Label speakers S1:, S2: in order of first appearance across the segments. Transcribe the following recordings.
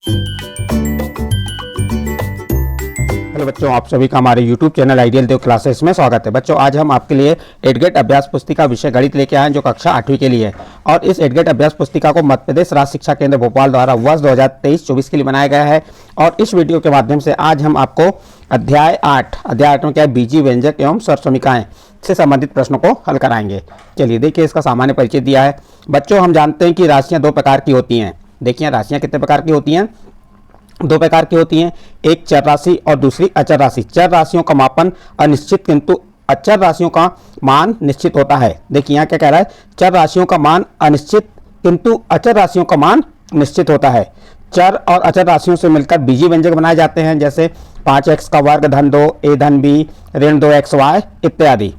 S1: Hello बच्चों, आप सभी का हमारे YouTube चैनल आइडियल देव क्लासेस में स्वागत है। बच्चों, आज हम आपके लिए एडगेट अभ्यास पुस्तिका विषय गणित लेके आए हैं जो कक्षा 8वीं के लिए है। और इस एडगेट अभ्यास पुस्तिका को मध्य प्रदेश राज्य शिक्षा केंद्र भोपाल द्वारा वर्ष 2023-24 के लिए बनाया गया है। और इस वीडियो के माध्यम से आज हम आपको अध्याय 8 में क्या बीजी व्यंजक एवं स्वर समीकाएं से संबंधित प्रश्नों को हल कराएंगे। चलिए देखिए, इसका सामान्य परिचय दिया है। बच्चों, हम जानते हैं कि राशियाँ दो प्रकार की होती हैं। देखिए, राशियाँ कितने प्रकार की होती हैं? दो प्रकार की होती हैं, एक चर राशि और दूसरी अचर राशि। चर राशियों का मापन अनिश्चित किंतु अचर राशियों का मान निश्चित होता है। देखिए यहाँ क्या कह रहा है, चर राशियों का मान अनिश्चित किंतु अचर राशियों का मान निश्चित होता है। चर और अचर राशियों से मिलकर बीजी व्यंजक बनाए जाते हैं, जैसे 5x का वर्ग धन 2 a धन b ऋण 2xy इत्यादि।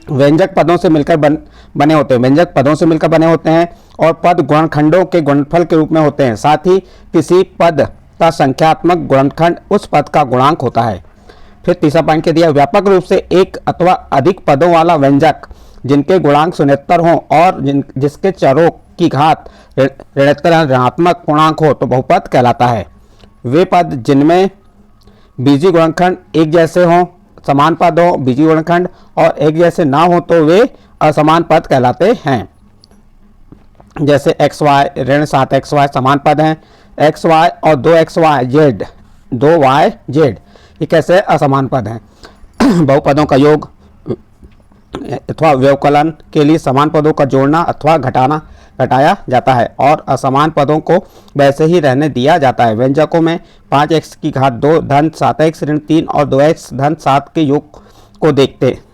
S1: व्यंजक पदों से मिलकर बने होते हैं। व्यंजक पदों से मिलकर बने होते हैं और पद गुणनखंडों के गुणनफल के रूप में होते हैं। साथ ही किसी पद का संख्यात्मक गुणनखंड उस पद का गुणांक होता है। फिर तीसरा पॉइंट के दिया, व्यापक रूप से एक अथवा अधिक पदों वाला व्यंजक जिनके गुणांक शून्येतर हो और जिसके चरों की घात ऋणात्मक पूर्णांक हो तो बहुपद कहलाता है। वे पद जिनमें बीजी गुणनखंड एक जैसे हों, समान पद हो बीजी गुणनखंड और एक जैसे ना हो तो वे असमान पद कहलाते हैं। जैसे xy ऋण 7xy समान पद हैं, xy और 2xyz 2yz ये कैसे असमान पद हैं। बहुपदों का योग अथवा व्यवकलन के लिए समान पदों का जोड़ना अथवा घटाया जाता है और असमान पदों को वैसे ही रहने दिया जाता है। व्यंजकों में 5x की घात 2 धन 7x ऋण 3 और 2x धन 7 के योग को देखते हैं।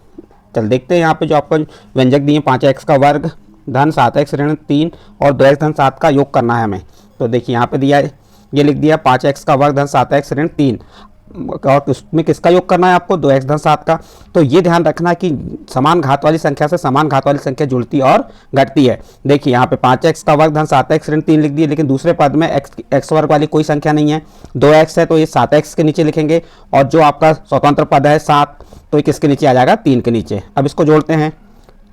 S1: यहाँ पे जो आपको व्यंजक दिए 5x का वर्ग धन 7x ऋण 3 और 2x धन 7 का योग करना है हमें। तो देखिए यहाँ पे दिया है, ये लिख दिया 5x का वर्ग धन 7x ऋण 3 और उसमें किसका योग करना है आपको 2x धन 7 का। तो ये ध्यान रखना कि समान घात वाली संख्या से समान घात वाली संख्या जुड़ती और घटती है। देखिए यहाँ पे 5x का वर्ग धन 7x ऋण 3 लिख दिए, लेकिन दूसरे पद में x वर्ग वाली कोई संख्या नहीं है। 2x है तो ये 7x के नीचे लिखेंगे और जो आपका स्वतंत्र पद है 7 तो ये किसके नीचे आ जाएगा 3 के नीचे। अब इसको जोड़ते हैं।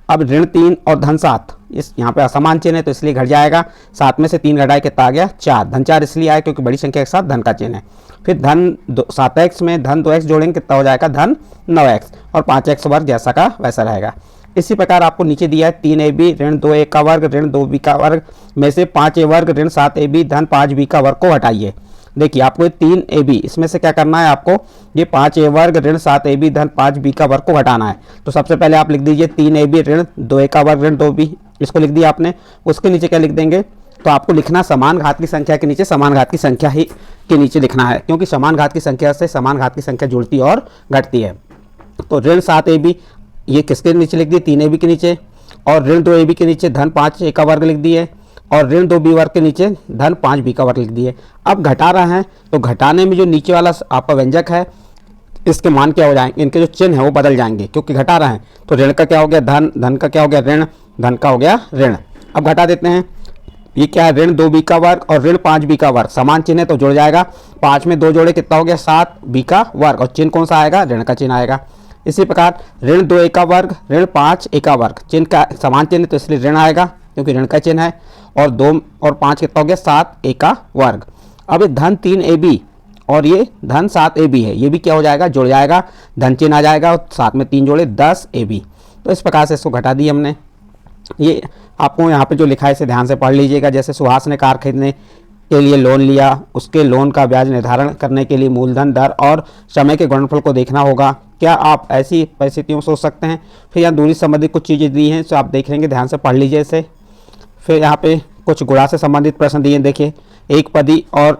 S1: अब ऋण 3 और धन 7 इस यहाँ पे असमान चिन्ह है तो इसलिए घट जाएगा। 7 में से 3 घटाए कितना आ गया 4। धन 4 इसलिए आया क्योंकि बड़ी संख्या के साथ धन का चिन्ह है। फिर धन 7x में धन 2x जोड़ेंगे कितना हो जाएगा धन 9x और 5x वर्ग जैसा का वैसा रहेगा। इसी प्रकार आपको नीचे दिया है 3ab ऋण 2a का वर्ग ऋण 2b का वर्ग में से 5a वर्ग ऋण 7ab धन 5b का वर्ग को हटाइए। देखिए आपको 3ab इसमें से क्या करना है, आपको ये 5a वर्ग ऋण 7ab धन 5b का वर्ग को घटाना है। तो सबसे पहले आप लिख दीजिए 3ab ऋण 2a का वर्ग ऋण 2b, इसको लिख दिया आपने। उसके नीचे क्या लिख देंगे, तो आपको लिखना समान घात की संख्या के नीचे समान घात की संख्या ही के नीचे लिखना है, क्योंकि समान घात की संख्या से समान घात की संख्या जुड़ती और घटती है। तो ऋण 7ab ये किसके नीचे लिख दिए 3ab के नीचे, और ऋण 2ab के नीचे धन 5a का वर्ग लिख दिए और ऋण 2b वर्ग के नीचे धन 5b का वर्ग लिख दिए। अब घटा रहे हैं तो घटाने में जो नीचे वाला आपका व्यंजक है इसके मान क्या हो जाएंगे, इनके जो चिन्ह है वो बदल जाएंगे, क्योंकि घटा रहे हैं। तो ऋण का क्या हो गया धन, धन का क्या हो गया ऋण, धन का हो गया ऋण। अब घटा देते हैं, ये क्या है ऋण 2b का वर्ग और ऋण 5b का वर्ग, समान चिन्ह है तो जुड़ जाएगा। 5 में 2 जोड़े कितना हो गया 7b का वर्ग और चिन्ह कौन सा आएगा ऋण का चिन्ह आएगा। इसी प्रकार ऋण 2a का वर्ग ऋण 5a का वर्ग, चिन्ह का समान चिन्ह तो इसलिए ऋण आएगा क्योंकि ऋण का चिन्ह है, और 2 और 5 कितना हो गया 7a का वर्ग। अब ये धन 3ab और ये धन 7ab है, ये भी क्या हो जाएगा जुड़ जाएगा, धन चिन्ह आ जाएगा और 7 में 3 जोड़े 10ab। तो इस प्रकार से इसको घटा दी हमने। ये आपको यहाँ पे जो लिखा है इसे ध्यान से पढ़ लीजिएगा। जैसे सुहास ने कार खरीदने के लिए लोन लिया, उसके लोन का ब्याज निर्धारण करने के लिए मूलधन दर और समय के गुणनफल को देखना होगा। क्या आप ऐसी परिस्थितियों सोच सकते हैं। फिर यहाँ दूरी संबंधी कुछ चीज़ें दी हैं तो आप देख लेंगे, ध्यान से पढ़ लीजिए इसे। फिर यहाँ पे कुछ गुणा से संबंधित प्रश्न दिए। देखिए एक पदी और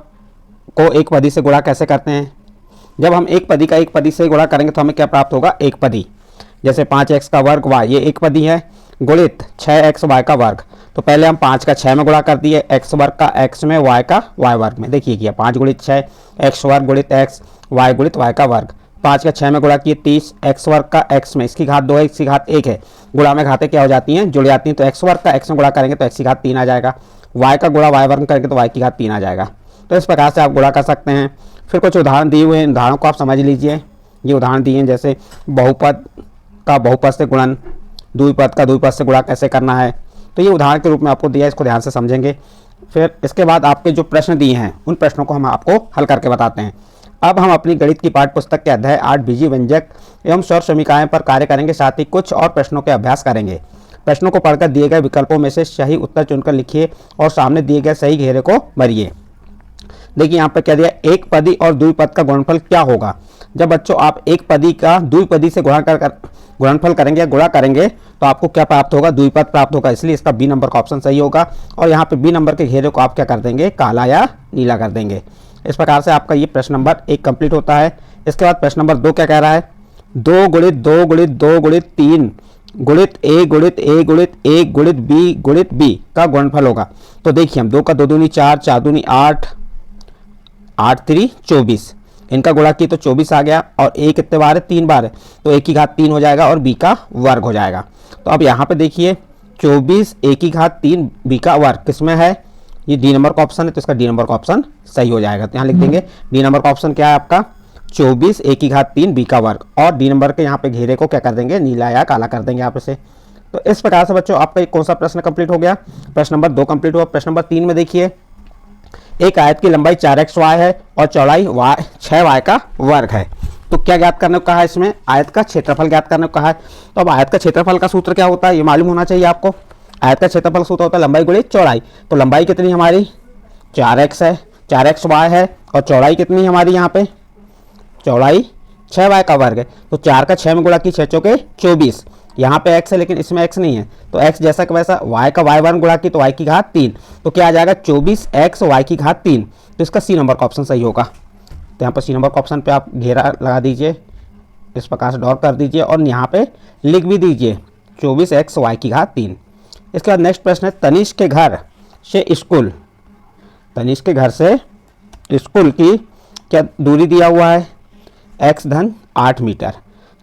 S1: को एक पदी से गुणा कैसे करते हैं। जब हम एक पदी का एक पदी से गुणा करेंगे तो हमें क्या प्राप्त होगा एक पदी। जैसे 5x का वर्ग y ये एक पदी है गुणित 6xy का वर्ग। तो पहले हम 5 का 6 में गुणा कर दिए, x वर्ग का x में y का y वर्ग में। देखिए किया 5 गुणित 6 x वर्ग गुणित x y गुणित y का वर्ग। 5 का 6 में गुणा किए 30 x वर्ग का x में, इसकी घात 2 है इसकी घात 1 है, गुणा में घातें क्या हो जाती हैं जुड़ जाती हैं। तो x वर्ग का x में गुणा करेंगे तो x की घात 3 आ जाएगा, y का गुणा y वर्ग करेंगे तो y की घात 3 आ जाएगा। तो इस प्रकार से आप गुणा कर सकते हैं। फिर कुछ उदाहरण दिए हुए हैं, उदाहरणों को आप समझ लीजिए। ये उदाहरण दिए हैं जैसे बहुपद का बहुपद से गुणन, द्विपद का द्विपद से गुणा कैसे करना है। तो ये उदाहरण के रूप में आपको दिया है, इसको ध्यान से समझेंगे। फिर इसके बाद आपके जो प्रश्न दिए हैं उन प्रश्नों को हम आपको हल करके बताते हैं। अब हम अपनी गणित की पाठ्य पुस्तक के अध्याय 8 बीजीय व्यंजक एवं स्वर समीकरण पर कार्य करेंगे, साथ ही कुछ और प्रश्नों के अभ्यास करेंगे। प्रश्नों को पढ़कर दिए गए विकल्पों में से सही उत्तर चुनकर लिखिए और सामने दिए गए सही घेरे को भरिए। देखिए यहाँ पर क्या दिया, एक पदी और द्विपद का गुणनफल क्या होगा। जब बच्चों आप एक पदी का द्विपदी से गुणनफल करेंगे या गुणा करेंगे तो आपको क्या प्राप्त होगा, द्विपद प्राप्त होगा। इसलिए इसका बी नंबर का ऑप्शन सही होगा। और यहाँ पे बी नंबर के घेरे को आप क्या कर देंगे, काला या नीला कर देंगे। इस प्रकार से आपका ये प्रश्न नंबर 1 कंप्लीट होता है। इसके बाद प्रश्न नंबर 2 क्या कह रहा है, 2 गुणित 2 गुणित 2 गुणित 3 गुणित a गुणित a गुणित a गुणित b गुणित b का गुणनफल होगा। तो देखिए हम 2 का 2 दूनी 4, 4 दूनी 8, 8 3 24, इनका गुणा किए तो 24 आ गया। और a कितने बार है, 3 बार है, तो a की घात 3 हो जाएगा और b का वर्ग हो जाएगा। तो अब यहाँ पे देखिए 24 a की घात 3 b का वर्ग किस में है, ये डी नंबर का ऑप्शन है, तो इसका डी नंबर का ऑप्शन सही हो जाएगा। तो यहाँ लिख देंगे डी नंबर का ऑप्शन क्या है आपका, 24 a की घात 3 b का वर्ग। और डी नंबर के यहाँ पे घेरे को क्या कर देंगे, नीला या काला कर देंगे यहाँ पे से। तो इस प्रकार से बच्चों आपका कौन सा प्रश्न कंप्लीट हो गया, प्रश्न नंबर 2 कंप्लीट हुआ। प्रश्न नंबर 3 में देखिए, एक आयत की लंबाई 4xy है और चौड़ाई 6y का वर्ग है। तो क्या ज्ञात करने को कहा है, इसमें आयत का क्षेत्रफल ज्ञात करने को कहा है। तो अब आयत का क्षेत्रफल का सूत्र क्या होता है, ये मालूम होना चाहिए आपको। आयत का क्षेत्रफल सूत्र होता है लंबाई गुणित चौड़ाई। तो लंबाई कितनी हमारी 4x है, 4xy है, और चौड़ाई कितनी हमारी यहाँ पे, चौड़ाई 6y का वर्ग है। तो 4 का 6 में गुणा की 6 चौके 24, यहाँ पे x है लेकिन इसमें x नहीं है, तो x जैसा कि वैसा, y का y वर्ग गुणा की तो y की घात 3, तो क्या आ जाएगा 24x y की घात 3। तो इसका सी नंबर का ऑप्शन सही होगा। तो यहाँ पर सी नंबर का ऑप्शन पे आप घेरा लगा दीजिए, इस प्रकार से डॉट कर दीजिए और यहाँ पे लिख भी दीजिए 24x y की घात 3। इसके बाद नेक्स्ट प्रश्न है, तनिष्क के घर से स्कूल, तनिष्क के घर से स्कूल की क्या दूरी दिया हुआ है, x धन 8 मीटर।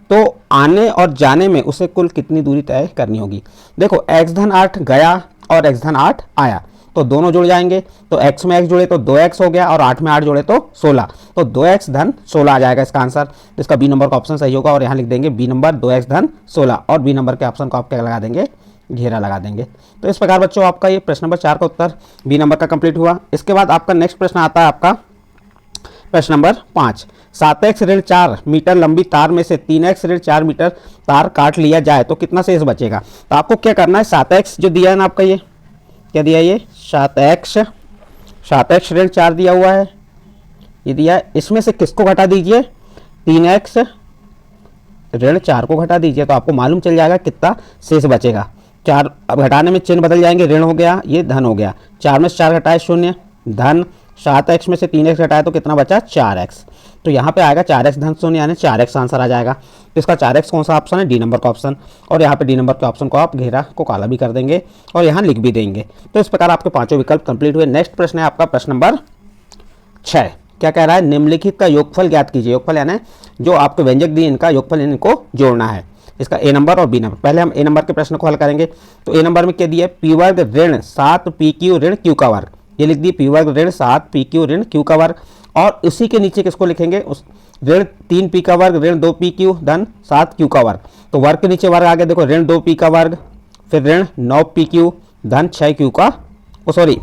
S1: तो आने और जाने में उसे कुल कितनी दूरी तय करनी होगी। देखो x धन 8 गया और x धन 8 आया, तो दोनों जुड़ जाएंगे। तो x में x जुड़े तो 2x हो गया और 8 में 8 जुड़े तो 16, तो 2x धन 16 आ जाएगा इसका आंसर। तो इसका बी नंबर का ऑप्शन सही होगा। और यहाँ लिख देंगे बी नंबर 2x धन 16, और बी नंबर के ऑप्शन को आप क्या लगा देंगे, घेरा लगा देंगे। तो इस प्रकार बच्चों आपका ये प्रश्न नंबर 4 का उत्तर बी नंबर का कंप्लीट हुआ। इसके बाद आपका नेक्स्ट प्रश्न आता है आपका प्रश्न नंबर 5, 7x ऋण 4 मीटर लंबी तार में से 3x ऋण 4 मीटर तार काट लिया जाए तो कितना शेष बचेगा। तो आपको क्या करना है, 7x जो दिया है ना आपका, ये क्या दिया है, ये 7x ऋण 4 दिया हुआ है, ये दिया है, इसमें से किसको घटा दीजिए, 3x ऋण 4 को घटा दीजिए, तो आपको मालूम चल जाएगा कितना शेष बचेगा। 4 अब घटाने में चिन्ह बदल जाएंगे, ऋण हो गया, ये धन हो गया, 4 में से 4 घटाए 0 धन, 7x में से 3x घटाए तो कितना बचा 4x। तो यहाँ पे आएगा 4x धन 0 यानी 4x आंसर आ जाएगा। तो इसका 4x कौन सा ऑप्शन है, डी नंबर का ऑप्शन। और यहाँ पे डी नंबर के ऑप्शन को आप घेरा को काला भी कर देंगे और यहाँ लिख भी देंगे। तो इस प्रकार आपके पांचों विकल्प कंप्लीट हुए। नेक्स्ट प्रश्न है आपका प्रश्न नंबर 6, क्या कह रहा है, निम्नलिखित का योगफल ज्ञात कीजिए। योगफल यानी जो आपके व्यंजक दिए इनका योगफल इनको जोड़ना है। इसका ए नंबर और बी नंबर, पहले हम ए नंबर के प्रश्न को हल करेंगे। तो ए नंबर में क्या दिया है, पी वर्ग ऋण 7 पी क्यू ऋण क्यू का वर्ग, ये लिख दिए पी वर्ग ऋण 7 पी क्यू ऋण क्यू का वर्ग। और उसी के नीचे किसको लिखेंगे, उस ऋण 3 पी का वर्ग ऋण 2 पी क्यू धन 7 क्यू का वर्ग। तो वर्ग के नीचे वर्ग आ गया, देखो ऋण 2 पी का वर्ग, फिर ऋण 9 पी क्यू धन 6 क्यू का, सॉरी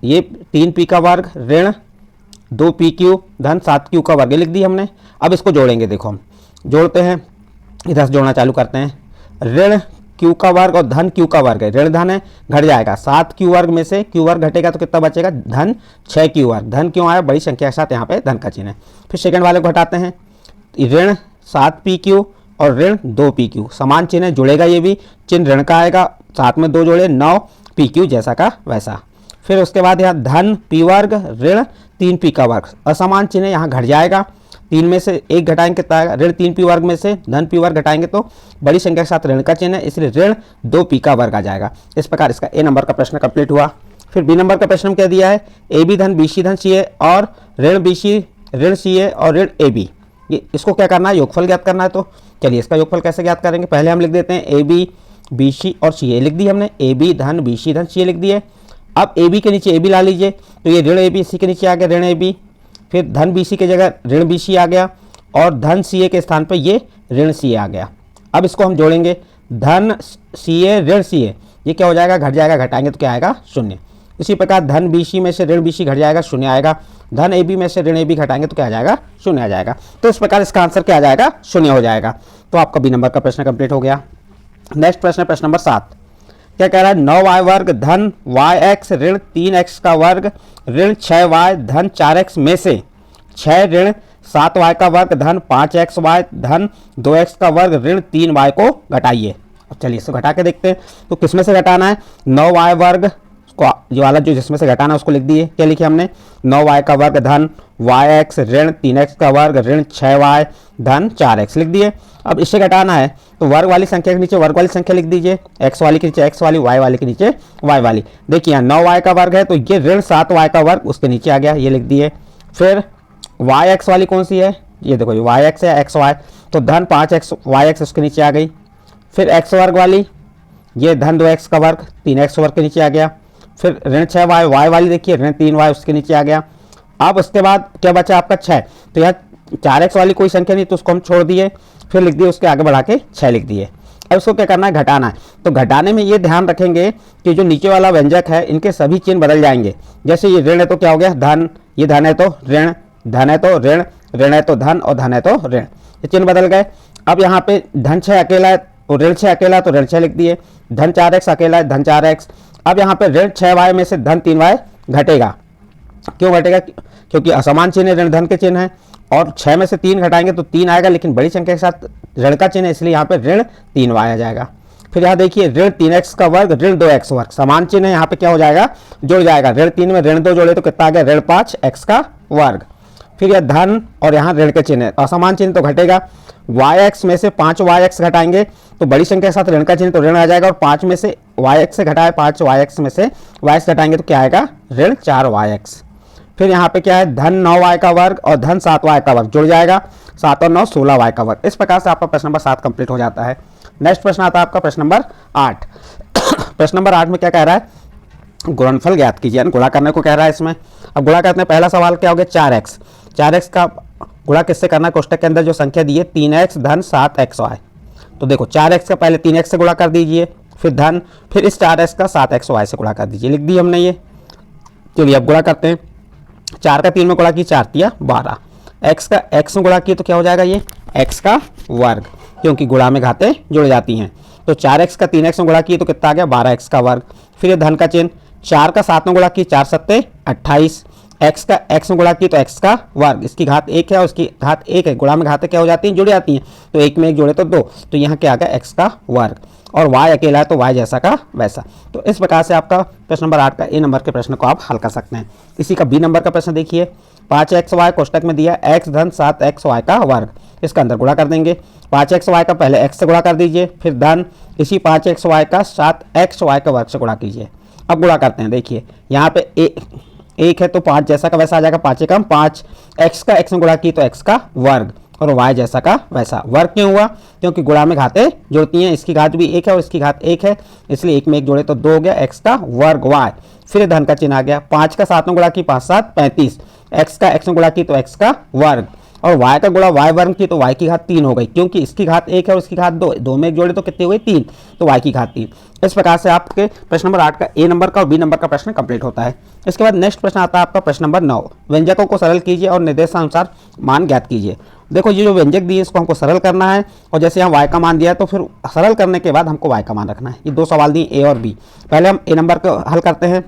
S1: ये 3 पी का वर्ग ऋण 2 पी क्यू धन 7 क्यू का वर्ग, ये लिख दी हमने। अब इसको जोड़ेंगे, देखो हम जोड़ते हैं, इधर से जोड़ना चालू करते हैं। ऋण क्यू का वर्ग और धन क्यू का वर्ग है, ऋण धन है, घट जाएगा, 7 क्यू वर्ग में से क्यू वर्ग घटेगा तो कितना बचेगा, धन 6 क्यू वर्ग। धन क्यों आया, बड़ी संख्या के साथ यहाँ पे धन का चिन्ह है। फिर सेकंड वाले को घटाते हैं, ऋण 7 पी क्यू और ऋण 2 पी क्यू, समान चिन्ह है, जुड़ेगा, ये भी चिन्ह ऋण का आएगा, 7 में 2 जोड़े 9 पी क्यू जैसा का वैसा। फिर उसके बाद यहाँ धन पी वर्ग ऋण 3 पी का वर्ग, असमान चिन्ह यहाँ घट जाएगा, 3 में से 1 घटाएंगे कितना आएगा, ऋण 3 पी वर्ग में से धन पी वर्ग घटाएंगे तो बड़ी संख्या के साथ ऋण का चिन्ह है, इसलिए ऋण 2 पी का वर्ग आ जाएगा। इस प्रकार इसका ए नंबर का प्रश्न कंप्लीट हुआ। फिर बी नंबर का प्रश्न में क्या दिया है, ए बी धन बी सी धन सी ए और ऋण बी सी ऋण सी ए और ऋण ए बी, ये इसको क्या करना है, योगफल ज्ञात करना है। तो चलिए इसका योगफल कैसे ज्ञात करेंगे, पहले हम लिख देते हैं ए बी बी सी और सी ए, लिख दी हमने, ए बी धन बी सी धन सी ए लिख दिए। अब ए बी के नीचे ए बी ला लीजिए, तो ये ऋण ए बी सी के नीचे आ गया ऋण ए बी, फिर धन बी सी की जगह ऋण बी सी आ गया और धन सी ए के स्थान पर ये ऋण सी ए आ गया। अब इसको हम जोड़ेंगे, धन सी ए ऋण सी ए, ये क्या हो जाएगा, घट जाएगा, घटाएंगे तो क्या आएगा 0। इसी प्रकार धन BC में से ऋण BC घट जाएगा, शून्य आएगा। धन AB में से ऋण AB घटाएंगे तो क्या आ जाएगा, शून्य आ जाएगा। तो इस प्रकार इसका आंसर क्या आ जाएगा, शून्य हो जाएगा। तो आपका B नंबर का प्रश्न कंप्लीट हो गया। नेक्स्ट प्रश्न, प्रश्न नंबर 7, क्या कह रहा है, 9y वर्ग धन yx ऋण 3x का वर्ग ऋण 6y धन 4x में से 6 ऋण 7y का वर्ग धन 5xy धन 2x का वर्ग ऋण 3y को घटाइए। अब चलिए इसको घटा के देखते हैं। तो किसमें से घटाना है, 9y वर्ग को जो वाला जो जिसमें से घटाना है उसको लिख दिए। क्या लिखे हमने, 9y का वर्ग धन yx ऋण 3x का वर्ग ऋण 6y धन 4x लिख दिए। अब इससे घटाना है तो वर्ग वाली संख्या के नीचे वर्ग वाली संख्या लिख दीजिए, x वाली के नीचे x वाली, y वाली के नीचे y वाली। देखिए यहाँ 9y का वर्ग है तो ये ऋण 7y का वर्ग उसके नीचे आ गया, ये लिख दिए। फिर yx वाली कौन सी है, ये देखो ये yx है, xy तो धन 5x yx उसके नीचे आ गई। फिर x वर्ग वाली, ये धन 2x का वर्ग 3x वर्ग के नीचे आ गया। फिर ऋण 6y y वाली देखिए ऋण 3y उसके नीचे आ गया। अब उसके बाद क्या बचा आपका 6, तो यहाँ 4x वाली कोई संख्या नहीं तो उसको हम छोड़ दिए, फिर लिख दिए उसके आगे बढ़ा के 6 लिख दिए। अब उसको क्या करना है, घटाना है। तो घटाने में ये ध्यान रखेंगे कि जो नीचे वाला व्यंजक है इनके सभी चिन्ह बदल जाएंगे। जैसे ये ऋण है तो क्या हो गया धन, ये धन है तो ऋण, धन है तो ऋण, ऋण है तो धन और धन है तो ऋण, ये चिन्ह बदल गए। अब यहाँ पे धन 6 अकेला है और ऋण 6 अकेला है तो ऋण 6 लिख दिए। धन 4x अकेला है, धन 4x। अब यहाँ पे ऋण 6y में से धन 3y घटेगा। क्यों घटेगा, क्योंकि असमान चिन्ह है, ऋण धन के चिन्ह है और 6 में से 3 घटाएंगे तो 3 आएगा, लेकिन बड़ी संख्या के साथ ऋण का चिन्ह है इसलिए यहाँ पे ऋण 3y आ जाएगा। फिर यहाँ देखिए ऋण 3x का वर्ग ऋण 2x वर्ग, समान चिन्ह है, यहाँ पे क्या हो जाएगा, जुड़ जाएगा। ऋण 3 में ऋण 2 जोड़े तो कितना आ गया, ऋण 5x का वर्ग। फिर यह धन और यहाँ ऋण के चिन्ह है, असमान चिन्ह तो घटेगा। yx में से 5yx घटाएंगे तो बड़ी संख्या के साथ ऋण का चिन्ह तो ऋण आ जाएगा, और 5 में से yx से घटाए 5yx में से yx घटाएंगे तो क्या आएगा, ऋण 4yx। फिर यहाँ पे क्या है, धन 9y का वर्ग और धन 7y का वर्ग जुड़ जाएगा, 7 और 9 16y का वर्ग। इस प्रकार से आपका प्रश्न नंबर 7 कंप्लीट हो जाता है। नेक्स्ट प्रश्न आता है आपका प्रश्न नंबर 8। प्रश्न नंबर 8 में क्या कह रहा है, गुणनफल ज्ञात कीजिए, गुणा करने को कह रहा है इसमें। अब गुणा करते हैं, पहला सवाल क्या हो गया, 4x। 4x का गुणा किससे करना है, कोष्टक के अंदर जो संख्या दी है 3x धन 7xy। तो देखो 4x का पहले 3x से गुणा कर दीजिए, फिर धन, फिर इस 4x का 7xy से गुणा कर दीजिए, लिख दी हमने ये। चलिए अब गुणा करते हैं, 4 का 3 में गुणा की 4 तिया 12, x का x में गुणा किए तो क्या हो जाएगा, ये x का वर्ग, क्योंकि गुणा में घातें जुड़ जाती हैं। तो 4x का 3x में गुणा किए तो कितना आ गया, 12x का वर्ग। फिर ये धन का चिन्ह, 4 का 7 में गुणा की 4 सत्ते 28, x का x में गुणा की तो x का वर्ग, इसकी घात 1 है और इसकी घात 1 है, गुणा में घातें क्या हो जाती हैं, जुड़ जाती हैं। तो 1 में 1 जोड़े तो 2, तो यहाँ क्या आ गया, x का वर्ग। और y अकेला है तो y जैसा का वैसा। तो इस प्रकार से आपका प्रश्न नंबर 8 का ए नंबर के प्रश्न को आप हल कर सकते हैं। इसी का बी नंबर का प्रश्न देखिए, 5xy कोष्टक में दिया x धन 7xy का वर्ग, इसका अंदर गुणा कर देंगे। 5xy का पहले x से गुणा कर दीजिए, फिर धन इसी 5xy का 7xy का वर्ग से गुणा कीजिए। अब गुणा करते हैं, देखिए यहाँ पे एक है तो 5 जैसा का वैसा आ जाएगा, 5 एकम 5, x का x में गुणा की तो x का वर्ग, और y जैसा का वैसा। वर्ग क्यों हुआ, क्योंकि गुणा में घातें जुड़ती हैं, इसकी घात भी 1 है और इसकी घात 1 है, इसलिए 1 में 1 जोड़े तो 2 हो गया, x का वर्ग y। फिर धन का चिन्ह आ गया, 5 का 7 में गुणा की 5 7 35, x का x में गुणा की तो x का वर्ग, और y का गुणा y वर्ग की तो y की घात 3 हो गई, क्योंकि इसकी घात 1 है और इसकी घात 2, 2 में 1 जोड़े तो कितनी हो गई, 3, तो y की घात 3। इस प्रकार से आपके प्रश्न नंबर 8 का ए नंबर का और बी नंबर का प्रश्न कंप्लीट होता है। इसके बाद नेक्स्ट प्रश्न आता है आपका प्रश्न नंबर 9, व्यंजकों को सरल कीजिए और निर्देशानुसार मान ज्ञात कीजिए। देखो ये जो व्यंजक दिए इसको हमको सरल करना है, और जैसे यहाँ y का मान दिया है तो फिर सरल करने के बाद हमको y का मान रखना है। ये 2 सवाल दिए ए और बी। पहले हम ए नंबर को हल करते हैं।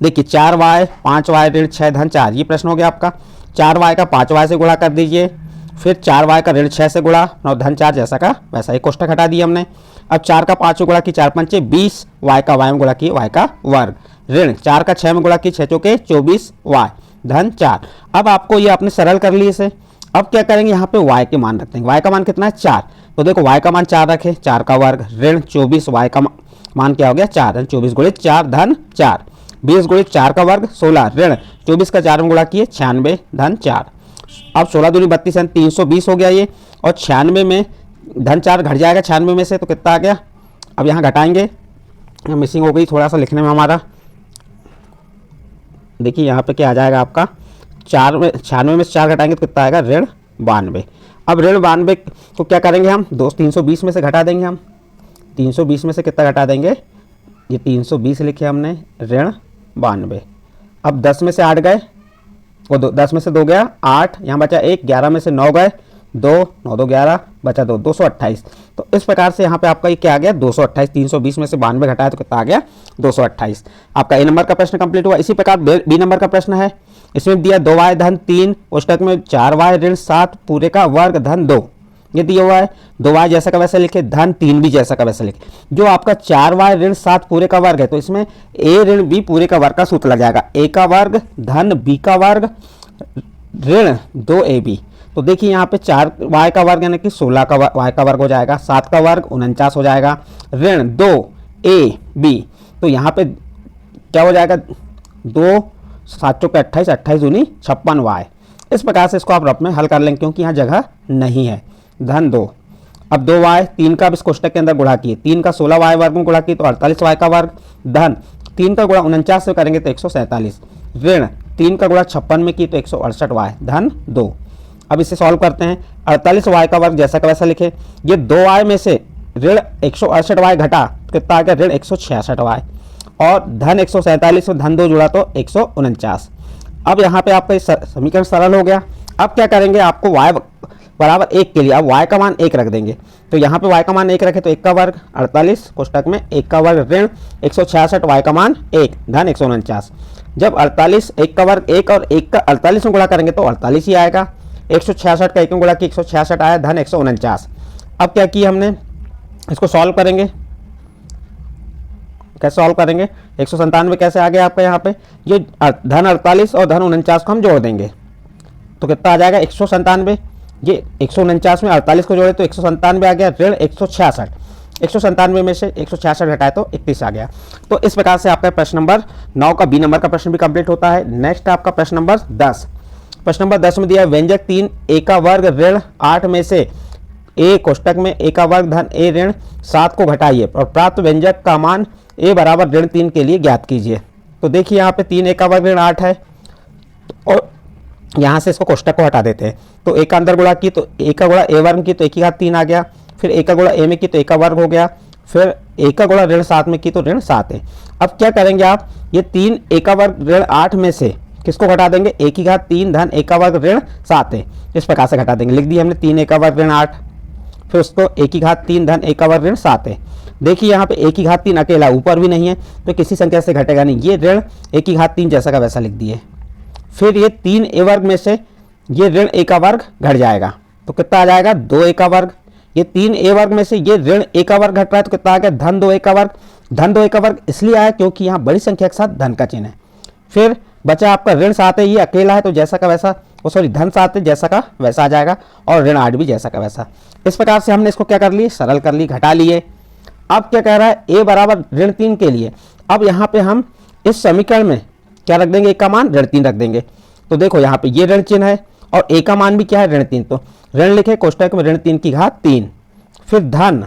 S1: देखिए 4y 5y ऋण 6 धन 4, ये प्रश्न हो गया आपका। 4y का 5y से गुणा कर दीजिए, फिर 4y का ऋण 6 से गुणा और धन 4 जैसा का वैसा, एक कोष्टक हटा दिया हमने। अब 4 का 5 से गुणा की 4 पंचे 20, y का y में गुणा की y का वर्ग, ऋण 4 का 6 में गुणा की 6 चौके 24 y धन 4। अब आपको ये आपने सरल कर लिए इसे। अब क्या करेंगे, यहाँ पे y के मान रखते हैं। y का मान कितना है, 4, तो देखो y का मान 4 रखे, 4 का वर्ग ऋण 24, y का मान क्या हो गया 4 धन 24 गुणित 4 धन 4, 20 गुणित 4 का वर्ग 16, ऋण 24 का 4 में गुणा किए 96 धन 4। अब 16 दूनी 32 है, 320 हो गया ये, और 96 में धन 4 घट जाएगा 96 में से, तो कितना आ गया। अब यहाँ घटाएंगे, मिसिंग हो गई थोड़ा सा लिखने में हमारा। देखिए यहाँ पे क्या आ जाएगा आपका, 96 में से 4 घटाएंगे तो कितना आएगा, ऋण 92। अब ऋण 92 को क्या करेंगे हम, 320 में से घटा देंगे हम। 320 में से कितना घटा देंगे, ये 320 लिखे हमने, ऋण 92। अब 10 में से 8 गए, वो 10 में से 2 गया 8, यहाँ बचा 1, 11 में से 9 गए 2, 9 2 11 बचा 2, 228। तो इस प्रकार से यहाँ पे आपका ये क्या आ गया 228। 320 में से 92 घटाया तो कितना आ गया 228। आपका ए नंबर का प्रश्न कंप्लीट हुआ। इसी प्रकार बी नंबर का प्रश्न है, इसमें दिया 2y धन 3 कोष्टक में 4y ऋण 7 पूरे का वर्ग धन 2। ये दिया हुआ है 2y जैसा का वैसा लिखे, धन 3 भी जैसा का वैसा लिखे। जो आपका 4y ऋण 7 पूरे का वर्ग है तो इसमें a ऋण b पूरे का वर्ग का सूत्र लग जाएगा, a का वर्ग धन b का वर्ग ऋण 2ab। तो देखिए यहाँ पे 4y का वर्ग यानी कि 16 का y का वर्ग हो जाएगा, 7 का वर्ग 49 हो जाएगा, ऋण 2ab। तो यहाँ पे क्या हो जाएगा 2 7 चौके 28, 28 दूनी 56y। इस प्रकार से इसको आप रफ में हल कर लेंगे क्योंकि यहाँ जगह नहीं है। धन 2। अब 2y 3 का इस कोष्टक के अंदर गुणा किए, 3 का 16y वर्ग में गुणा किए तो 48y का वर्ग, धन 3 का गुणा 49 से करेंगे तो 147, ऋण 3 का गुणा 56 में किए तो 168y धन 2। अब इसे सॉल्व करते हैं। 48y का वर्ग जैसा का वैसा लिखे, ये 2y में से ऋण 168y घटा कितना आ गया ऋण 166y और धन 147 में धन 2 जुड़ा तो 149। अब यहाँ पे आपका समीकरण सरल हो गया। अब क्या करेंगे, आपको y बराबर 1 के लिए अब y का मान 1 रख देंगे। तो यहाँ पे y का मान 1 रखे तो 1 का वर्ग 48 कोष्टक में 1 का वर्ग ऋण 166 y का मान 1 धन 149। जब 48 1 का वर्ग 1 और 1 का 48 में गुणा करेंगे तो 48 ही आएगा। 166 का 1 में गुणा किया 166 आया धन 149। अब क्या किया हमने, इसको सॉल्व करेंगे। कैसे सॉल्व करेंगे, 197 कैसे आ गया आपका, यहाँ पे ये धन 48 और धन 49 को हम जोड़ देंगे तो कितना आ जाएगा 197। ये 149 में 48 को जोड़े तो 197 आ गया, ऋण 166। 197 में से 166 घटाए तो 31 आ गया। तो इस प्रकार से आपका प्रश्न नंबर 9 का बी नंबर का प्रश्न भी कंप्लीट होता है। नेक्स्ट आपका प्रश्न नंबर 10। प्रश्न नंबर 10 में दिया है व्यंजक 3 a का वर्ग ऋण 8 में से a कोष्टक में a का वर्ग धन a ऋण 7 को घटाइए और प्राप्त व्यंजक का मान a बराबर ऋण 3 के लिए ज्ञात कीजिए। तो देखिए यहाँ पे 3a का वर्ग ऋण 8 है और यहाँ से इसको कोष्टक को हटा देते हैं। तो a का अंदर गुणा की तो a का गुणा a वर्ग की तो 1 की घात 3 आ गया, फिर a का गुणा a में की तो a का वर्ग हो गया, फिर a का गुणा ऋण 7 में की तो ऋण 7 है। अब क्या करेंगे आप, ये 3 a का वर्ग ऋण 8 में से किसको घटा देंगे, 1 की घात 3 धन a का वर्ग ऋण 7 है। इस प्रकार से घटा देंगे। लिख दिया हमने 3 a का वर्ग ऋण 8, फिर उसको 1 की घात 3 धन a का वर्ग ऋण 7 है। देखिए यहाँ पे 1 की घात 3 अकेला ऊपर भी नहीं है तो किसी संख्या से घटेगा नहीं, ये ऋण 1 की घात 3 जैसा का वैसा लिख दिए। फिर ये 3 a वर्ग में से ये ऋण a का वर्ग घट जाएगा तो कितना आ जाएगा 2a का वर्ग। ये 3 a वर्ग में से ये ऋण a का वर्ग घट रहा है तो कितना आ गया धन 2a का वर्ग। धन 2a का वर्ग इसलिए आया क्योंकि यहाँ बड़ी संख्या के साथ धन का चिन्ह है। फिर बचा आपका ऋण 7 है, ये अकेला है तो जैसा का वैसा, धन 7 है जैसा का वैसा आ जाएगा और ऋण 8 भी जैसा का वैसा। इस प्रकार से हमने इसको क्या कर लिए, सरल कर ली, घटा लिए। अब क्या कह रहा है, a बराबर ऋण 3 के लिए अब यहाँ पे हम इस समीकरण में क्या रख देंगे, a का मान ऋण 3 रख देंगे। तो देखो यहाँ पे ये ऋण चिन्ह है और a का मान भी क्या है ऋण 3, तो ऋण लिखे कोष्टक में ऋण 3 की घात 3, फिर धन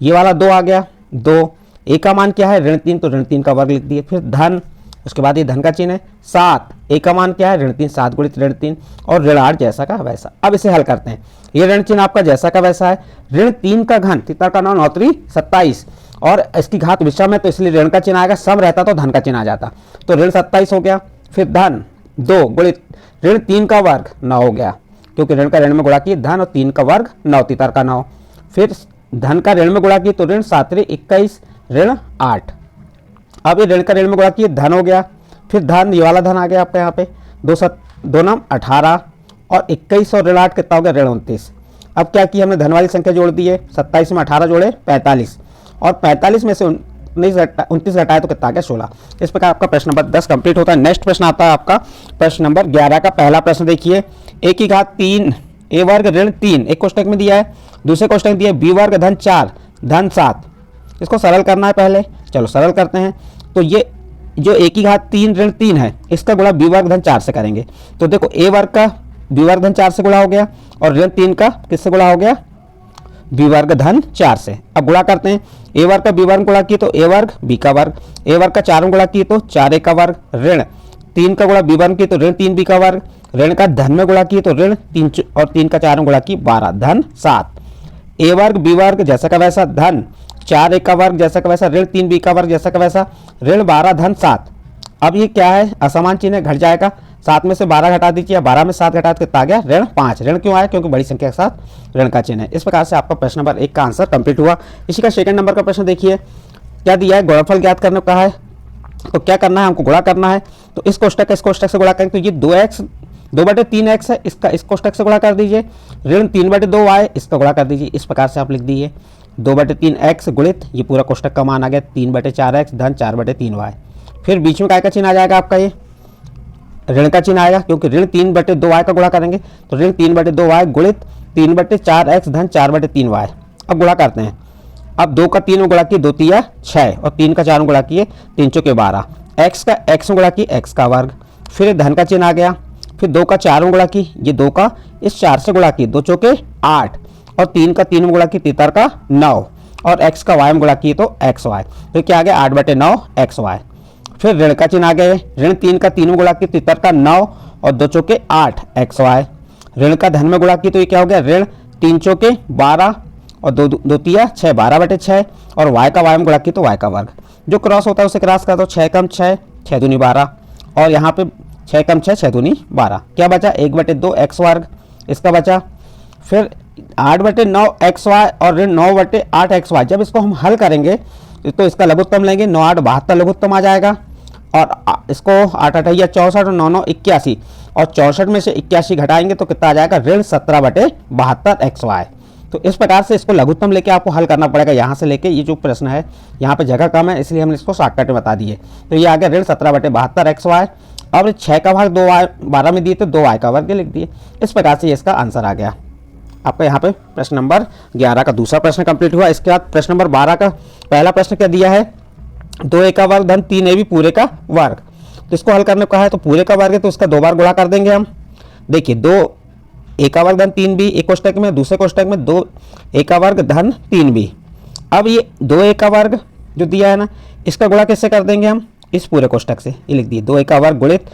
S1: ये वाला 2 आ गया 2, a का मान क्या है ऋण 3 तो ऋण 3 का वर्ग लिख दिए, फिर धन, उसके बाद ये धन का चिन्ह है 7, a का मान क्या है ऋण 3, 7 गुणित ऋण 3 और ऋण 8 जैसा का वैसा। अब इसे हल करते हैं। ये ऋण चिन्ह आपका जैसा का वैसा है, ऋण 3 का घन तीतर का 9 9 3 27 और इसकी घात विषम है तो इसलिए ऋण का चिन्ह आएगा, सम रहता तो धन का चिन्ह आ जाता, तो ऋण 27 हो गया। फिर धन 2 गुणित ऋण 3 का वर्ग 9 हो गया क्योंकि ऋण का ऋण में गुणा किए, धन और 3 का वर्ग 9 तीतर का 9, फिर धन का ऋण में गुणा किए तो ऋण 7 21 ऋण 8। अब ये ऋण का ऋण में गुणा किए धन हो गया, फिर धन ये वाला धन आ गया आपका यहाँ पे 2 9 18 और 21 और ऋण 8 कितना हो गया ऋण 29। अब क्या किया हमने धन वाली संख्या जोड़ दी है, 27 में 18 जोड़े 45 और 45 में से 29 घटाए तो कितना आ गया 16। इस प्रकार आपका प्रश्न नंबर 10 कंप्लीट होता है। नेक्स्ट प्रश्न आता है आपका प्रश्न नंबर 11 का पहला प्रश्न देखिए, a की घात 3 a वर्ग ऋण 3 एक कोष्टक में दिया है, दूसरे कोष्टक में दिया है b वर्ग धन 4 धन 7। इसको सरल करना है पहले, चलो सरल करते हैं। तो ये जो a की घात 3 ऋण 3 है इसका गुणा b वर्ग धन 4 से करेंगे। तो देखो a वर्ग का b वर्ग धन 4 से गुणा हो गया और ऋण 3 का किससे गुणा हो गया b वर्ग धन 4 से। अब गुणा करते हैं, a वर्ग का b वर्ग गुणा किए तो a वर्ग b का वर्ग, a वर्ग का 4 गुणा किए तो 4a का वर्ग, ऋण 3 का गुणा b वर्ग किए तो ऋण 3b का वर्ग, ऋण का धन में गुणा किए तो ऋण 3 और 3 का 4 गुणा किए 12 धन 7। a वर्ग b वर्ग जैसा का वैसा, धन 4a का वर्ग जैसा का वैसा, ऋण 3b का वर्ग जैसा का वैसा, ऋण 12 धन 7। अब ये क्या है, असमान चिन्ह है, घट जाएगा। 7 में से 12 घटा दीजिए, 12 में 7 घटा तो कितना आ गया, ऋण 5। ऋण क्यों आया, क्योंकि बड़ी संख्या के साथ ऋण का चिन्ह है। इस प्रकार से आपका प्रश्न नंबर 1 का आंसर कंप्लीट हुआ। इसी का सेकंड नंबर का प्रश्न देखिए, क्या दिया है, गुणनफल ज्ञात करने को कहा है। तो क्या करना है, हमको गुणा करना है। तो इस कोष्टक इस कोष्टक से गुणा करेंगे, तो ये 2x 2/3x है, इसका इस कोष्टक से गुणा कर दीजिए। ऋण 3/2y, इसका गुणा कर दीजिए। इस प्रकार से आप लिख दीजिए 2/3x गुणित ये पूरा कोष्टक का मान आ गया 3/4x धन 4/3y। फिर बीच में काय का चिन्ह आ जाएगा आपका, ये ऋण का चिन्ह आएगा, क्योंकि ऋण 3/2y का गुणा करेंगे। तो ऋण 3/2y गुणित 3/4x धन 4/3y। अब गुणा करते हैं। अब 2 का 3 में गुणा किए 2 तिया 6 और 3 का 4 में गुणा किए 3 चौके 12। x का x में गुणा किए x का वर्ग। फिर धन का चिन्ह आ गया। फिर 2 का 4 में गुणा की, ये 2 का इस 4 से गुणा किए 2 चौके 8 और 3 का 3 में गुणा की 3 का 9 और x का y में गुणा किए तो xy। तो क्या आ गया 8/9 xy। फिर ऋण का चिन्ह आ गया, ऋण 3 का 3 में गुणा की 3 का 9 और 2 चौके 8 xy। ऋण का धन में गुणा की तो ये क्या हो गया, ऋण 3 चौके 12 और 2 तिया 6 12/6 और y का y में गुणा की तो y का वर्ग। जो क्रॉस होता है उसे क्रॉस कर दो, 6 कम 6 6 दूनी 12 और यहाँ पे 6 कम 6 6 दूनी 12। क्या बचा 1/2 x वर्ग, इसका बचा। फिर 8/9 xy और ऋण 9/8 xy। जब इसको हम हल करेंगे तो इसका लघुत्तम लेंगे, 9 8 72 लघुत्तम आ जाएगा और इसको 8 8 64 और 9 9 81 और 64 में से 81 घटाएंगे तो कितना आ जाएगा, ऋण 17/72 xy। तो इस प्रकार से इसको लघुत्तम लेके आपको हल करना पड़ेगा। यहाँ से लेके ये जो प्रश्न है यहाँ पे जगह कम है, इसलिए हमने इसको शॉर्टकट में बता दिए। तो ये आ गया ऋण 17/72 xy। अब 6 का भाग 12 में दिए तो 2y का वर्ग लिख दिए। इस प्रकार से इसका आंसर आ गया आपका। यहाँ पे प्रश्न नंबर 11 का दूसरा प्रश्न कंप्लीट हुआ। इसके बाद प्रश्न नंबर 12 का पहला प्रश्न क्या दिया है, 2a का वर्ग धन 3ab पूरे का वर्ग। तो इसको हल करने को कहा है, तो पूरे का वर्ग है तो उसका 2 बार गुणा कर देंगे हम। देखिए 2a का वर्ग धन 3b एक कोष्टक में, दूसरे कोष्टक में 2a का वर्ग धन 3b। अब ये 2a का वर्ग जो दिया है ना, इसका गुणा किससे कर देंगे हम, इस पूरे कोष्टक से। ये लिख दिए 2a का वर्ग गुणित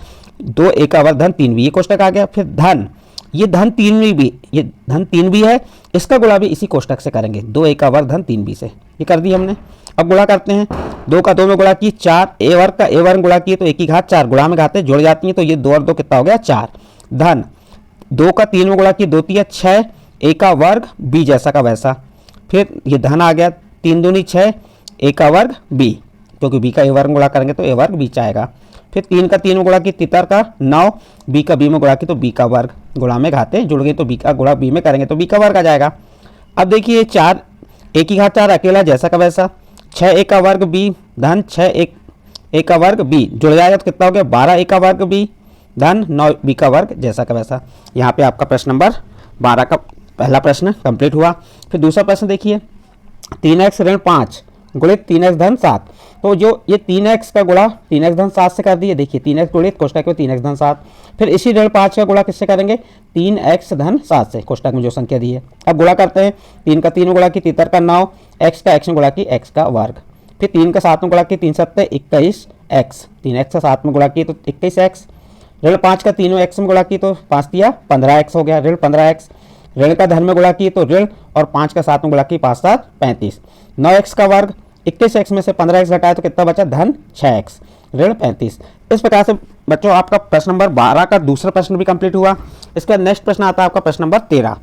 S1: 2a का वर्ग धन 3b, ये कोष्टक आ गया। फिर धन, ये धन 3b, ये धन 3b है, इसका गुणा भी इसी कोष्टक से करेंगे, 2a का वर्ग धन 3b से। ये कर दिया हमने। अब गुणा करते हैं, 2 का 2 में गुणा की 4, a वर्ग का a वर्ग गुणा किए तो 1 की घात 4, गुणा में घातें जुड़ जाती हैं तो ये 2 और 2 कितना हो गया 4। धन 2 का 3 में गुणा की 2 तिया 6, a का वर्ग b जैसा का वैसा। फिर ये धन आ गया 3 दूनी 6, a का वर्ग b, क्योंकि b का a वर्ग गुणा करेंगे तो a वर्ग b आएगा। फिर 3 का 3 में गुणा की 3 का 9, b का b में गुणा की तो b का वर्ग, गुणा में घातें जुड़ गई तो b का गुणा b में करेंगे तो b का वर्ग आ जाएगा। अब देखिए 4 1 की घात 4 अकेला जैसा का वैसा, 6 a का वर्ग b धन 6 a का वर्ग b जुड़ जाएगा तो कितना हो गया 12 a का वर्ग b धन 9 b का वर्ग जैसा का वैसा। यहाँ पे आपका प्रश्न नंबर 12 का पहला प्रश्न कंप्लीट हुआ। फिर दूसरा प्रश्न देखिए, 3x ऋण 5 गुणित 3x धन 7। तो जो ये 3x का गुणा 3x धन 7 से कर दिए। देखिए 3x गुणित कोष्टक में 3x धन 7। फिर इसी ऋण 5 का गुणा किससे करेंगे, 3x धन 7 से, कोष्टक में जो संख्या दी है। अब गुणा करते हैं, 3 का 3 में गुणा की 3 का 9, x का x में गुणा की x का वर्ग। फिर 3 का 7 में गुणा की 3 7 21x, 3x का 7 में गुणा की तो 21x। ऋण 5 का 3 में x में गुणा की तो 5 तिया 15x हो गया, ऋण 15x। ऋण का धन में गुणा की तो ऋण और 5 का 7 में गुणा की 5 7 35, 9x का वर्ग। 21x में से 15x घटाए तो कितना बचा, धन 6x, ऋण 35। इस प्रकार से बच्चों आपका प्रश्न नंबर 12 का दूसरा प्रश्न भी कंप्लीट हुआ। इसका नेक्स्ट प्रश्न आता है आपका प्रश्न नंबर 13।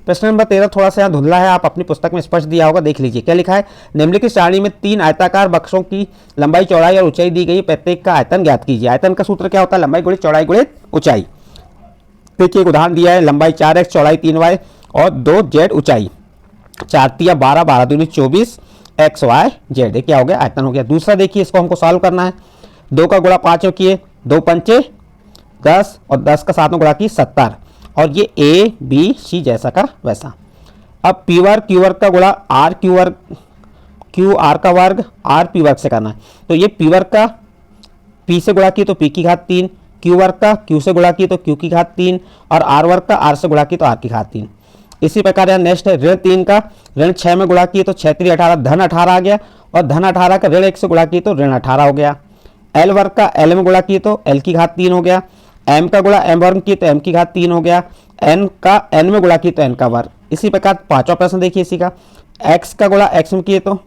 S1: प्रश्न नंबर 13 थोड़ा सा यहाँ धुंधला है, आप अपनी पुस्तक में स्पष्ट दिया होगा, देख लीजिए क्या लिखा है। निम्नलिखित सारणी में 3 आयताकार बक्सों की लंबाई चौड़ाई और ऊंचाई दी गई, प्रत्येक का आयतन ज्ञात कीजिए। आयतन का सूत्र क्या होता है, लंबाई गुणित चौड़ाई गुणित ऊंचाई। देखिए एक उदाहरण दिया है, लंबाई 4x चौड़ाई 3y और 2z ऊंचाई, 4 तिया 12 12 दूनी 24 XY Z, क्या हो गया, आयतन हो गया। दूसरा देखिए इसको हमको सॉल्व करना है। 2 का गुणा 5 में किए, 2 पंचे 10 और 10 का 7 में गुणा की 70 और ये A B C जैसा का वैसा। अब P वर्ग Q वर्ग का गुणा R Q वर्ग Q R का वर्ग R P वर्ग से करना है। तो ये P वर्ग का P से गुणा की तो P की घात 3, Q वर्ग का Q से गुणा की तो Q की घात 3 और R वर्ग का R से गुणा की तो R की घात 3। इसी प्रकार यहाँ नेक्स्ट है ऋण 3 का ऋण 6 में गुणा किए तो 6 3 18 धन 18 आ गया और धन 18 का ऋण 1 से गुणा किए तो ऋण 18 हो गया। L वर्ग का L में गुणा किए तो L की घात 3 हो गया। M का गुणा M वर्ग किए तो M की घात 3 हो गया। N का N में गुणा किए तो N का वर्ग। इसी प्रकार पांचवा प्रश्न देखिए इसी का, X का गुणा X में किए तो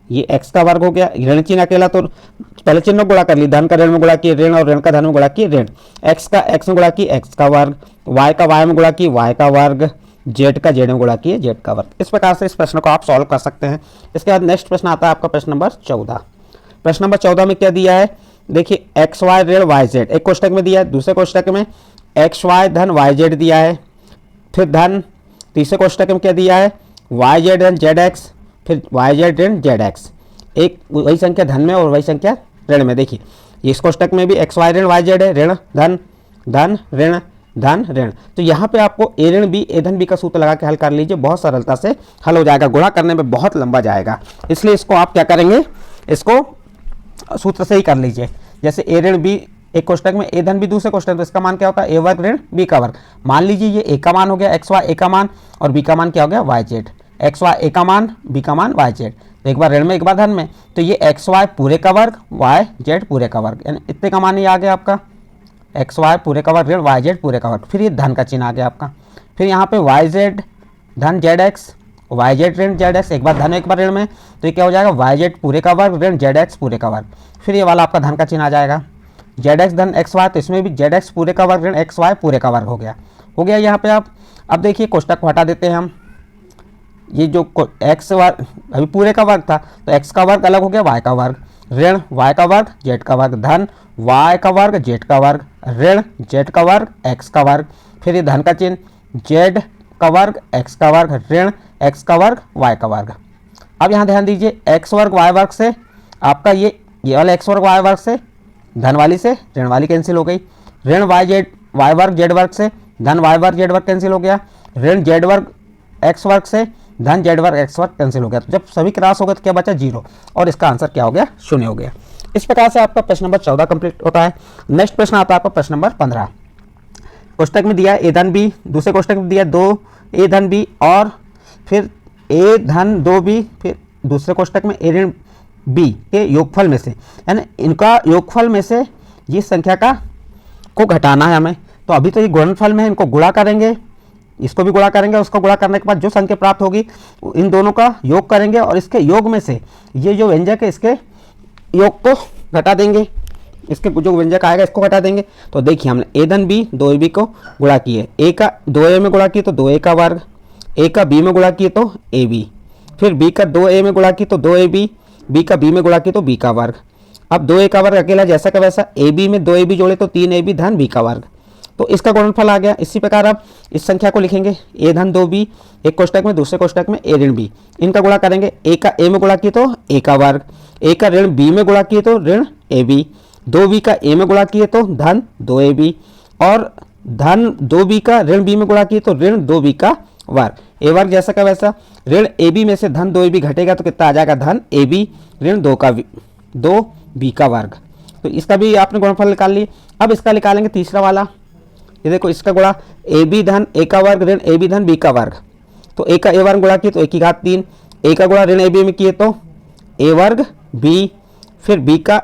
S1: ये x का वर्ग हो गया, ऋण चिन्ह अकेला तो पहले चिन्ह गुणा कर ली, धन का ऋण में गुणा किए ऋण और ऋण का धन में गुणा किए ऋण, x का x में गुणा किए x का वर्ग, y का y में गुणा किए y का वर्ग, z का z में गुणा किए z का वर्ग। इस प्रकार से इस प्रश्न को आप सॉल्व कर सकते हैं। इसके बाद नेक्स्ट प्रश्न आता है आपका प्रश्न नंबर 14। प्रश्न नंबर 14 में क्या दिया है, देखिए एक्स वाई ऋण वाई जेड एक कोष्टक में दिया है, दूसरे कोष्टक में एक्स वाई धन वाई जेड दिया है, फिर धन तीसरे कोष्टक में क्या दिया है वाई जेड धन जेड एक्स, फिर वाई जेड ऋण जेड एक्स, एक वही संख्या धन में और वही संख्या ऋण में। देखिए इस कोष्टक में भी एक्स वाई ऋण वाई जेड है, ऋण धन धन ऋण धन ऋण। तो यहाँ पे आपको ए ऋण बी ए धन बी का सूत्र लगा के हल कर लीजिए, बहुत सरलता से हल हो जाएगा, गुणा करने में बहुत लंबा जाएगा, इसलिए इसको आप क्या करेंगे, इसको सूत्र से ही कर लीजिए। जैसे ए ऋण बी एक कोष्टक में ए धन बी दूसरे कोष्टक में, तो इसका मान क्या होता है ए वर्ग ऋण बी का वर्ग। मान लीजिए ये ए का मान हो गया एक्स वाई ए का मान, और बी का मान क्या हो गया वाई जेड, एक्स वाई ए का मान बी का मान वाई जेड, तो एक बार ऋण में एक बार धन में, तो ये एक्स वाई पूरे का वर्ग वाई जेड पूरे का वर्ग, यानी इतने का मान ये आ गया आपका एक्स वाई पूरे का वर्ग ऋण वाई जेड पूरे का वर्ग। फिर ये धन का चिन्ह आ गया आपका, फिर यहाँ पे वाई जेड धन जेड एक्स वाई जेड ऋण जेड एक्स, एक बार धन एक बार ऋण में, तो ये क्या हो जाएगा वाई जेड पूरे का वर्ग ऋण जेड एक्स पूरे का वर्ग। फिर ये वाला आपका धन का चिन्ह आ जाएगा जेड एक्स धन एक्स वाई, तो इसमें भी जेड एक्स पूरे का वर्ग ऋण एक्स वाई पूरे का वर्ग हो गया यहाँ पे आप। अब देखिए कोष्टक को हटा देते हैं हम, ये जो एक्स वर्ग अभी पूरे का वर्ग था, तो एक्स का वर्ग अलग हो गया वाई का वर्ग, ऋण वाई का वर्ग जेड का वर्ग, धन वाई का वर्ग जेड का वर्ग, ऋण जेड का वर्ग एक्स का वर्ग, फिर ये धन का चिन्ह जेड का वर्ग एक्स का वर्ग ऋण एक्स का वर्ग वाई का वर्ग। अब यहाँ ध्यान दीजिए एक्स वर्ग वाई वर्ग से आपका ये वाला एक्स वर्ग वाई वर्ग से धन वाली से ऋण वाली कैंसिल हो गई, ऋण वाई वर्ग जेड वर्ग से धन वाई वर्ग जेड वर्ग कैंसिल हो गया, ऋण जेड वर्ग एक्स वर्ग से धन जेड वर्ग एक्स वर्ग कैंसिल हो गया। तो जब सभी क्रॉस हो गए तो क्या बचा 0, और इसका आंसर क्या हो गया 0 हो गया। इस प्रकार से आपका प्रश्न नंबर 14 कंप्लीट होता है। नेक्स्ट प्रश्न आता है आपका प्रश्न नंबर 15। कोष्टक में दिया ए धन बी, दूसरे कोष्टक में दिया 2 ए धन बी और फिर ए धन 2 बी, फिर दूसरे कोष्टक में ए ऋण बी के योगफल में से, यानी इनका योगफल में से ये संख्या को घटाना है हमें। तो अभी तो ये गुणनफल में है, इनको गुणा करेंगे, इसको भी गुणा करेंगे, उसको गुणा करने के बाद जो संख्या प्राप्त होगी इन दोनों का योग करेंगे, और इसके योग में से ये जो व्यंजक है इसके योग को घटा देंगे, इसके जो व्यंजक आएगा इसको घटा देंगे। तो देखिए हमने ए धन बी 2ab को गुणा किए, ए का 2a में गुणा किए तो 2a का वर्ग, ए का b में गुणा किए तो ab, फिर b का 2a में गुणा किए तो 2ab, b का b में गुणा किए तो b का वर्ग। अब 2a का वर्ग अकेला जैसा का वैसा, ab में 2ab जोड़े तो 3ab धन b का वर्ग, तो इसका गुणनफल आ गया। इसी प्रकार अब इस संख्या को लिखेंगे ए धन 2b एक कोष्टक में, दूसरे कोष्टक में ए ऋण बी, इनका गुणा करेंगे, ए का ए में गुणा किए तो ए का वर्ग, ए का ऋण बी में गुणा किए तो ऋण ए बी, 2b का ए में गुणा किए तो धन 2ab, और धन 2b का ऋण बी में गुणा किए तो ऋण 2b का वर्ग। ए वर्ग जैसा का वैसा, ऋण ए बी में से धन 2ab घटेगा तो कितना आ जाएगा धन ए बी ऋण 2b का वर्ग। तो इसका भी आपने गुणनफल निकाल लिए। अब इसका निकालेंगे तीसरा वाला, ये देखो इसका गुणा ए बी धन ए का वर्ग ऋण ए बी धन बी का वर्ग, तो ए का ए वर्ग गुणा किए तो 1 की घात 3, ए का गुणा ऋण ए बी में किए तो ए वर्ग बी, फिर बी का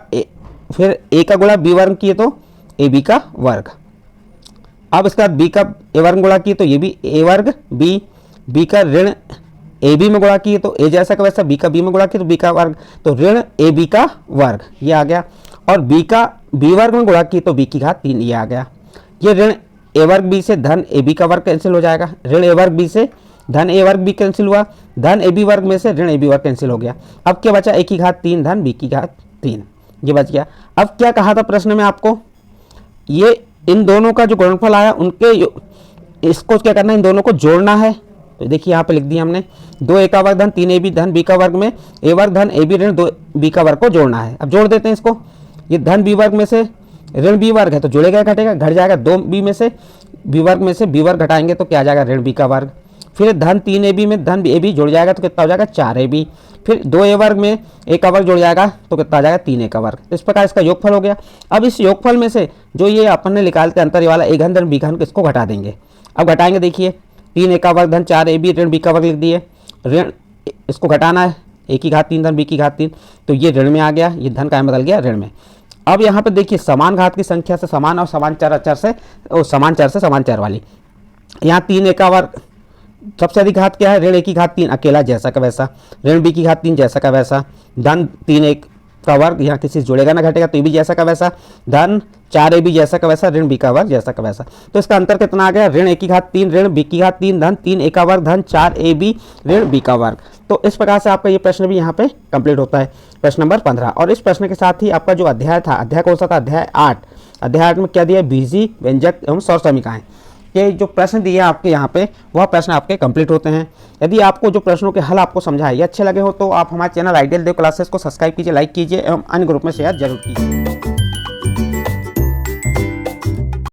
S1: फिर ए का गुणा बी वर्ग किए तो ए बी का वर्ग। अब इसके बाद बी का ए वर्ग गुणा किए तो ये भी ए वर्ग बी, बी का ऋण ए बी में गुणा किए तो ए जैसा का वैसा, बी का बी में गुणा किए तो बी का वर्ग, तो ऋण ए बी का वर्ग ये आ गया, और बी का बी वर्ग में गुणा किए तो बी की घात 3 ये आ गया। ये ऋण ए वर्ग बी से धन ए बी का वर्ग कैंसिल हो जाएगा, ऋण ए वर्ग बी से धन ए वर्ग बी कैंसिल हुआ, धन ए बी वर्ग में से ऋण ए बी वर्ग कैंसिल हो गया। अब क्या बचा ए की घात 3 धन बी की घात 3, ये बच गया। अब क्या कहा था प्रश्न में आपको, ये इन दोनों का जो गुणनफल आया उनके इसको क्या करना है, इन दोनों को जोड़ना है। तो देखिए यहाँ पे लिख दिया हमने 2 ए का वर्ग धन 3 ए बी धन बी का वर्ग में ए वर्ग धन ए बी ऋण 2 बी का वर्ग को जोड़ना है। अब जोड़ देते हैं इसको, ये धन बी वर्ग में से ऋण बी वर्ग है तो जुड़ेगा घटेगा, घट जाएगा 2b में से बी वर्ग में से बी वर्ग घटाएंगे तो क्या आ जाएगा ऋण बी का वर्ग, फिर धन 3ab में धन ए बी जुड़ जाएगा तो कितना हो जाएगा 4ab, फिर 2a वर्ग में ए का वर्ग जुड़ जाएगा तो कितना आ जाएगा 3a का वर्ग। इस प्रकार इसका योगफल हो गया। अब इस योगफल में से जो ये अपन ने निकालते अंतर ये वाला ए घन धन बी घन इसको घटा देंगे। अब घटाएंगे, देखिए 3a का वर्ग धन 4ab ऋण बी का वर्ग लिख दिए, ऋण इसको घटाना है ए की घात 3 धन बी की घात 3, तो ये ऋण में आ गया, ये धन का बदल गया ऋण में। अब यहाँ पे देखिए समान घात की संख्या से समान और समान चर अचर से समान चर से समान चर वाली, यहाँ 3a का वर्ग सबसे अधिक घात क्या है, ऋण 1 की घात 3 अकेला जैसा का वैसा, ऋण b की घात 3 जैसा का वैसा, धन 3a का वर्ग, यहाँ किसी से जुड़ेगा ना घटेगा तो ये भी जैसा का वैसा, धन 4ab जैसा का वैसा, ऋण b का वर्ग जैसा का वैसा। तो इसका अंतर कितना आ गया, ऋण 1 की घात 3 ऋण b की घात 3 धन 3a का वर्ग धन 4ab ऋण b का वर्ग। तो इस प्रकार से आपका ये प्रश्न भी यहाँ पे कंप्लीट होता है, प्रश्न नंबर 15। और इस प्रश्न के साथ ही आपका जो अध्याय था, अध्याय कौन सा था, अध्याय 8। अध्याय 8 में क्या दिया, बीजी व्यंजक एवं स्वर समीकाएं के जो प्रश्न दिए आपके यहाँ पे वह प्रश्न आपके कंप्लीट होते हैं। यदि आपको जो प्रश्नों के हल आपको समझाए ये अच्छे लगे हो तो आप हमारे चैनल आइडियल देव क्लासेस को सब्सक्राइब कीजिए, लाइक कीजिए एवं अन्य ग्रुप में शेयर जरूर कीजिए।